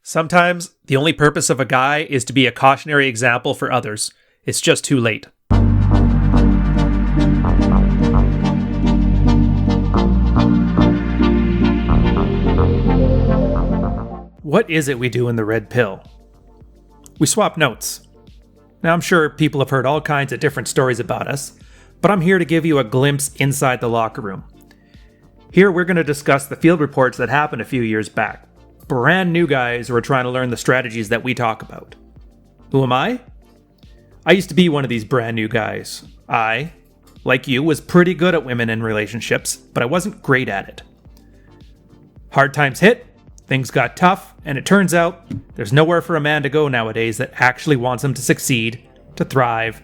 Sometimes the only purpose of a guy is to be a cautionary example for others. It's just too late. What is it we do in the Red Pill? We swap notes. Now, I'm sure people have heard all kinds of different stories about us, but I'm here to give you a glimpse inside the locker room. Here, we're going to discuss the field reports that happened a few years back. Brand new guys who are trying to learn the strategies that we talk about. Who am I? I used to be one of these brand new guys. I, like you, was pretty good at women and relationships, but I wasn't great at it. Hard times hit, things got tough, and it turns out there's nowhere for a man to go nowadays that actually wants him to succeed, to thrive,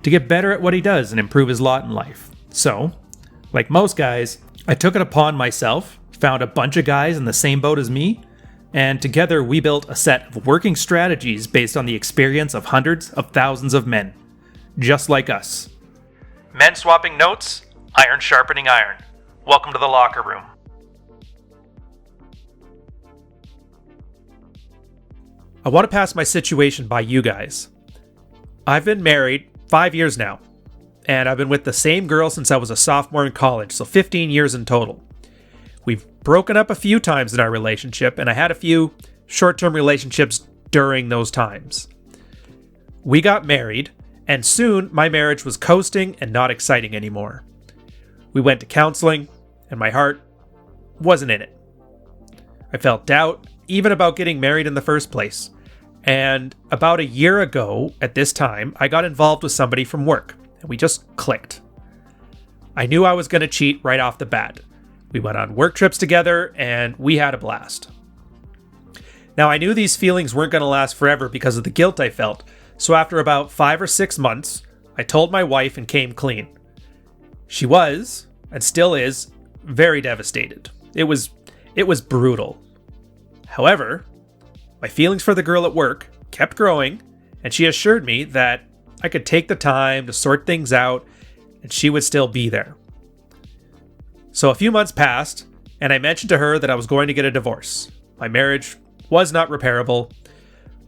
to get better at what he does and improve his lot in life. So, like most guys, I took it upon myself, found a bunch of guys in the same boat as me, and together we built a set of working strategies based on the experience of hundreds of thousands of men, just like us. Men swapping notes, iron sharpening iron. Welcome to the locker room. I want to pass my situation by you guys. I've been married 5 years now, and I've been with the same girl since I was a sophomore in college, so 15 years in total. We've broken up a few times in our relationship, and I had a few short-term relationships during those times. We got married, and soon my marriage was coasting and not exciting anymore. We went to counseling, and my heart wasn't in it. I felt doubt, even about getting married in the first place. And about a year ago, at this time, I got involved with somebody from work, and we just clicked. I knew I was going to cheat right off the bat. We went on work trips together, and we had a blast. Now, I knew these feelings weren't going to last forever because of the guilt I felt, so after about 5 or 6 months, I told my wife and came clean. She was, and still is, very devastated. It was brutal. However, my feelings for the girl at work kept growing, and she assured me that I could take the time to sort things out, and she would still be there. So a few months passed, and I mentioned to her that I was going to get a divorce. My marriage was not repairable.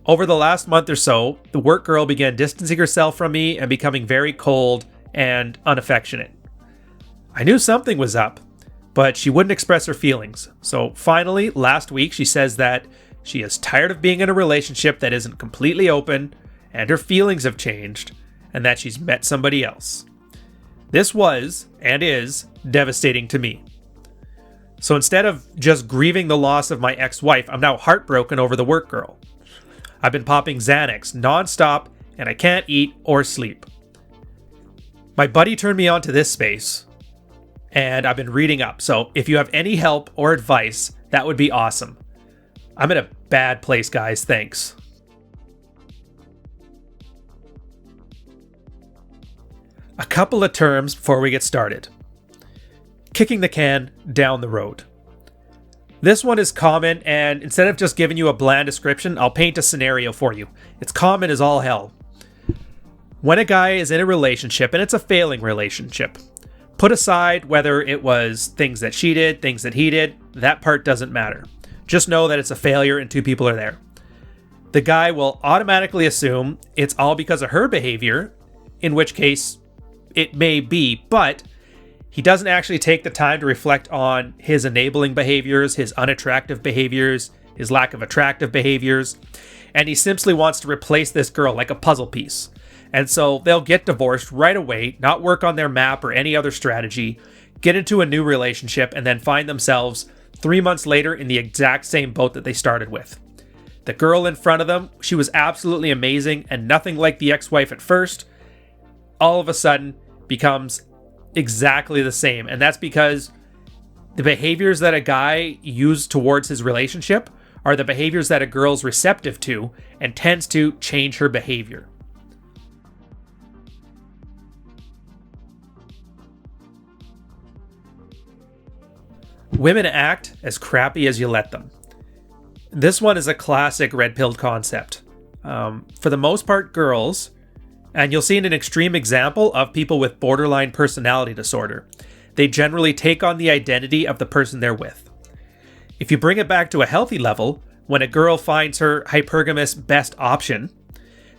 Over the last month or so, the work girl began distancing herself from me and becoming very cold and unaffectionate. I knew something was up, but she wouldn't express her feelings. So finally, last week, she says that she is tired of being in a relationship that isn't completely open, and her feelings have changed, and that she's met somebody else. This was, and is, devastating to me. So instead of just grieving the loss of my ex-wife, I'm now heartbroken over the work girl. I've been popping Xanax nonstop, and I can't eat or sleep. My buddy turned me on to this space, and I've been reading up. So if you have any help or advice, that would be awesome. I'm in a bad place, guys. Thanks. A couple of terms before we get started. Kicking the can down the road. This one is common, and instead of just giving you a bland description, I'll paint a scenario for you. It's common as all hell. When a guy is in a relationship, and it's a failing relationship, put aside whether it was things that she did, things that he did, that part doesn't matter. Just know that it's a failure and two people are there. The guy will automatically assume it's all because of her behavior, in which case it may be, but he doesn't actually take the time to reflect on his enabling behaviors, his unattractive behaviors, his lack of attractive behaviors, and he simply wants to replace this girl like a puzzle piece. And so they'll get divorced right away, not work on their map or any other strategy, get into a new relationship, and then find themselves 3 months later in the exact same boat that they started with. The girl in front of them, she was absolutely amazing and nothing like the ex-wife at first, all of a sudden becomes exactly the same. And that's because the behaviors that a guy used towards his relationship are the behaviors that a girl's receptive to and tends to change her behavior. Women act as crappy as you let them. This one is a classic red-pilled concept. For the most part, girls, and you'll see an extreme example of people with borderline personality disorder, they generally take on the identity of the person they're with. If you bring it back to a healthy level, when a girl finds her hypergamous best option,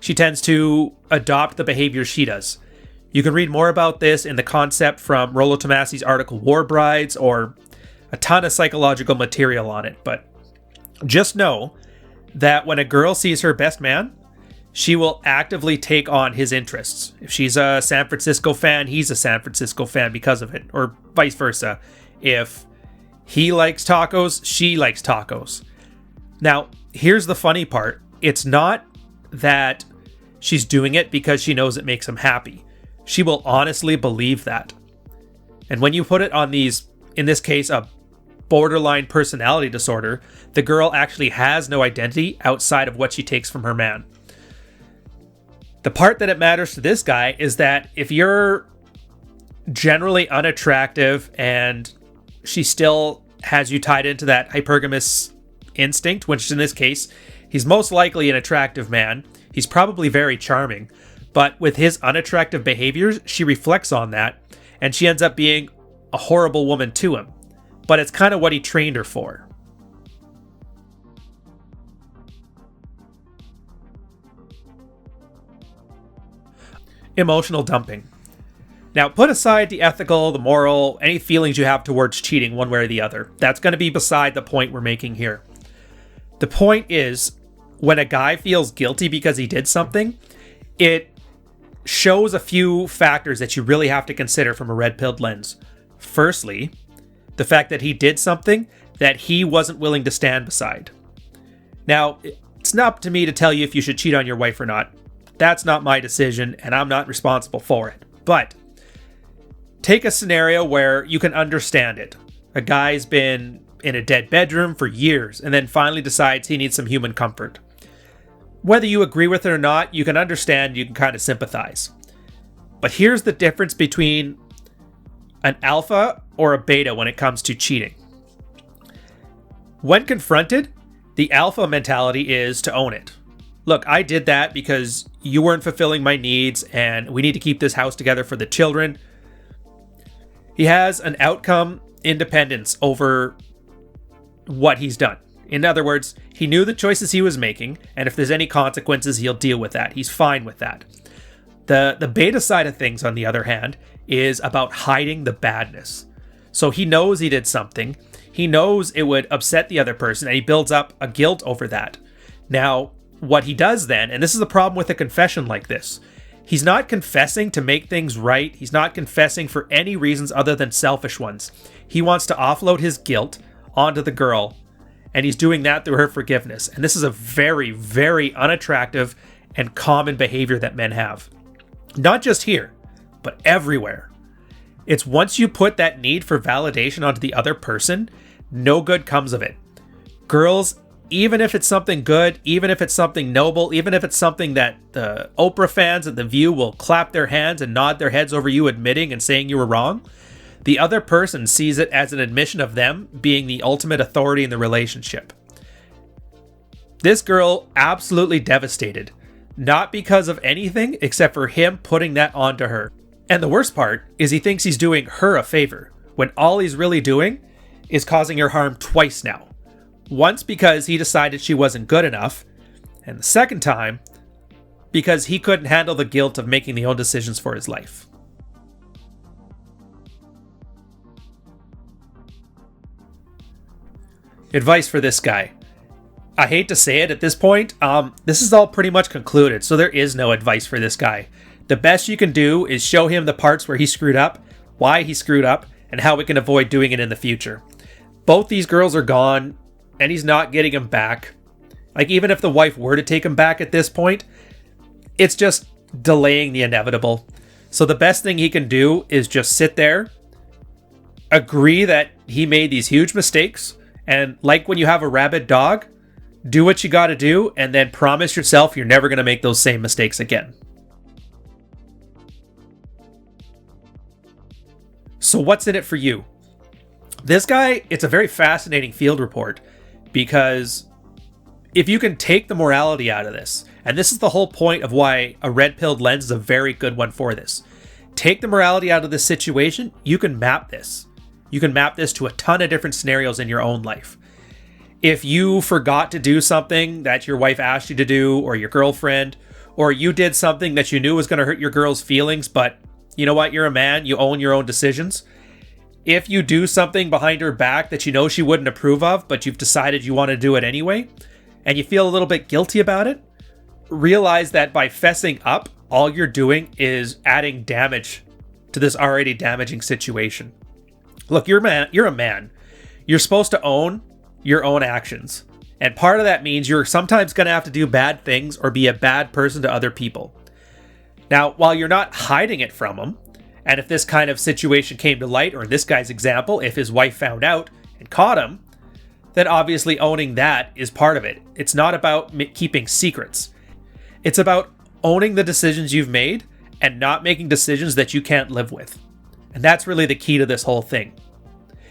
she tends to adopt the behavior she does. You can read more about this in the concept from Rollo Tomasi's article War Brides, or a ton of psychological material on it. But just know that when a girl sees her best man, she will actively take on his interests. If she's a San Francisco fan, he's a San Francisco fan because of it, or vice versa. If he likes tacos, she likes tacos. Now, here's the funny part. It's not that she's doing it because she knows it makes him happy. She will honestly believe that. And when you put it on these, in this case, a borderline personality disorder, the girl actually has no identity outside of what she takes from her man. The part that it matters to this guy is that if you're generally unattractive and she still has you tied into that hypergamous instinct, which in this case, he's most likely an attractive man. He's probably very charming, but with his unattractive behaviors, she reflects on that and she ends up being a horrible woman to him. But it's kind of what he trained her for. Emotional dumping. Now, put aside the ethical, the moral, any feelings you have towards cheating one way or the other. That's going to be beside the point we're making here. The point is, when a guy feels guilty because he did something, it shows a few factors that you really have to consider from a red-pilled lens. Firstly, the fact that he did something that he wasn't willing to stand beside. Now, it's not up to me to tell you if you should cheat on your wife or not. That's not my decision, and I'm not responsible for it. But take a scenario where you can understand it. A guy's been in a dead bedroom for years and then finally decides he needs some human comfort. Whether you agree with it or not, you can understand, you can kind of sympathize. But here's the difference between an alpha or a beta when it comes to cheating. When confronted, the alpha mentality is to own it. Look, I did that because you weren't fulfilling my needs and we need to keep this house together for the children. He has an outcome independence over what he's done. In other words, he knew the choices he was making, and if there's any consequences, he'll deal with that. He's fine with that. The beta side of things, on the other hand, is about hiding the badness. So he knows he did something. He knows it would upset the other person, and he builds up a guilt over that. Now, what he does then, and this is the problem with a confession like this, he's not confessing to make things right. He's not confessing for any reasons other than selfish ones. He wants to offload his guilt onto the girl, and he's doing that through her forgiveness. And this is a very, very unattractive and common behavior that men have. Not just here, but everywhere. It's once you put that need for validation onto the other person, no good comes of it. Girls, even if it's something good, even if it's something noble, even if it's something that the Oprah fans at The View will clap their hands and nod their heads over you admitting and saying you were wrong, the other person sees it as an admission of them being the ultimate authority in the relationship. This girl absolutely devastated, not because of anything except for him putting that onto her. And the worst part is he thinks he's doing her a favor, when all he's really doing is causing her harm twice now. Once because he decided she wasn't good enough, and the second time because he couldn't handle the guilt of making the own decisions for his life. Advice for this guy. I hate to say it at this point, this is all pretty much concluded, so there is no advice for this guy. The best you can do is show him the parts where he screwed up, why he screwed up, and how we can avoid doing it in the future. Both these girls are gone, and he's not getting him back. Like, even if the wife were to take him back at this point, it's just delaying the inevitable. So the best thing he can do is just sit there, agree that he made these huge mistakes, and like when you have a rabid dog, do what you gotta do, and then promise yourself you're never gonna make those same mistakes again. So what's in it for you? This guy, it's a very fascinating field report, because if you can take the morality out of this, and this is the whole point of why a red-pilled lens is a very good one for this. Take the morality out of this situation, you can map this. You can map this to a ton of different scenarios in your own life. If you forgot to do something that your wife asked you to do, or your girlfriend, or you did something that you knew was going to hurt your girl's feelings, but you know what? You're a man. You own your own decisions. If you do something behind her back that you know she wouldn't approve of, but you've decided you want to do it anyway, and you feel a little bit guilty about it, realize that by fessing up, all you're doing is adding damage to this already damaging situation. Look, you're a man. You're supposed to own your own actions. And part of that means you're sometimes going to have to do bad things or be a bad person to other people. Now, while you're not hiding it from them, and if this kind of situation came to light, or in this guy's example, if his wife found out and caught him, then obviously owning that is part of it. It's not about keeping secrets. It's about owning the decisions you've made and not making decisions that you can't live with. And that's really the key to this whole thing.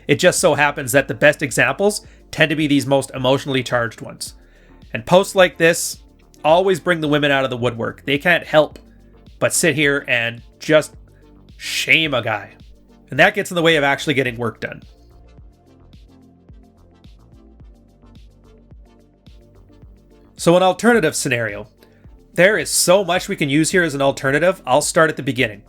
It just so happens that the best examples tend to be these most emotionally charged ones. And posts like this always bring the women out of the woodwork. They can't help but sit here and just shame a guy. And that gets in the way of actually getting work done. So an alternative scenario. There is so much we can use here as an alternative. I'll start at the beginning.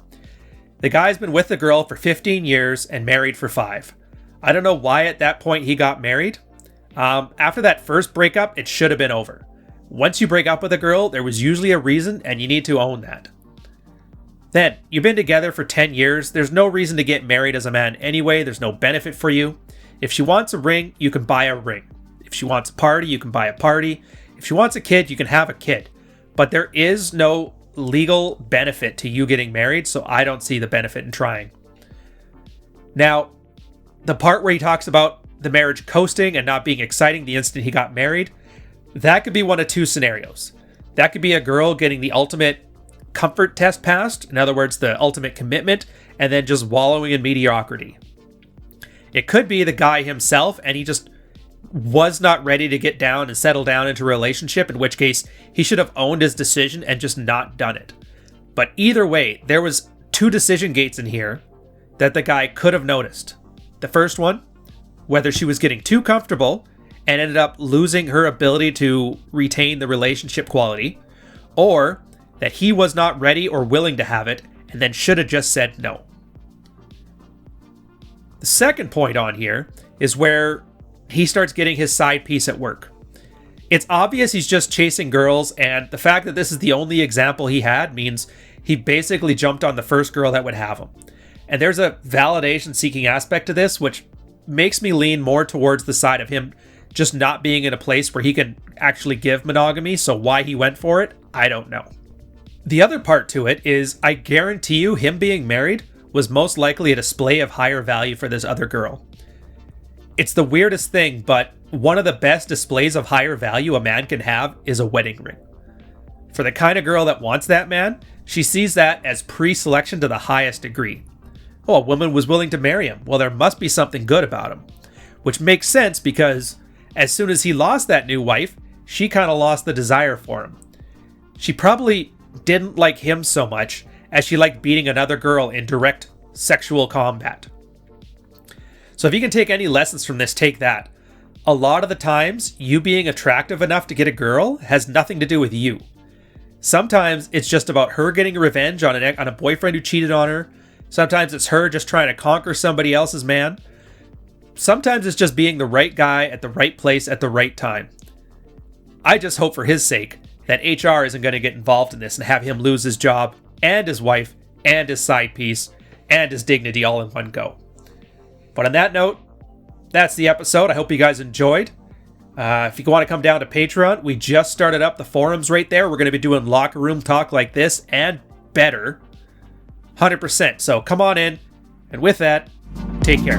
The guy's been with the girl for 15 years and married for 5. I don't know why at that point he got married. After that first breakup, it should have been over. Once you break up with a girl, there was usually a reason, and you need to own that. Then, you've been together for 10 years. There's no reason to get married as a man anyway. There's no benefit for you. If she wants a ring, you can buy a ring. If she wants a party, you can buy a party. If she wants a kid, you can have a kid. But there is no legal benefit to you getting married, so I don't see the benefit in trying. Now, the part where he talks about the marriage coasting and not being exciting the instant he got married, that could be one of two scenarios. That could be a girl getting the ultimate comfort test passed, in other words, the ultimate commitment, and then just wallowing in mediocrity. It could be the guy himself, and he just was not ready to get down and settle down into a relationship, in which case he should have owned his decision and just not done it. But either way, there was 2 decision gates in here that the guy could have noticed. The first one, whether she was getting too comfortable and ended up losing her ability to retain the relationship quality, or that he was not ready or willing to have it and then should have just said no. The second point on here is where he starts getting his side piece at work. It's obvious he's just chasing girls, and the fact that this is the only example he had means he basically jumped on the first girl that would have him. And there's a validation-seeking aspect to this, which makes me lean more towards the side of him just not being in a place where he can actually give monogamy, so why he went for it, I don't know. The other part to it is, I guarantee you, him being married was most likely a display of higher value for this other girl. It's the weirdest thing, but one of the best displays of higher value a man can have is a wedding ring. For the kind of girl that wants that man, she sees that as pre-selection to the highest degree. Oh, a woman was willing to marry him. Well, there must be something good about him. Which makes sense because as soon as he lost that new wife, she kind of lost the desire for him. She probably didn't like him so much as she liked beating another girl in direct sexual combat. So if you can take any lessons from this, take that. A lot of the times, you being attractive enough to get a girl has nothing to do with you. Sometimes it's just about her getting revenge on a boyfriend who cheated on her. Sometimes it's her just trying to conquer somebody else's man. Sometimes it's just being the right guy at the right place at the right time. I just hope for his sake that HR isn't going to get involved in this and have him lose his job and his wife and his side piece and his dignity all in one go. But on that note, that's the episode. I hope you guys enjoyed. If you want to come down to Patreon, we just started up the forums right there. We're going to be doing locker room talk like this and better. 100%. So come on in. And with that, take care.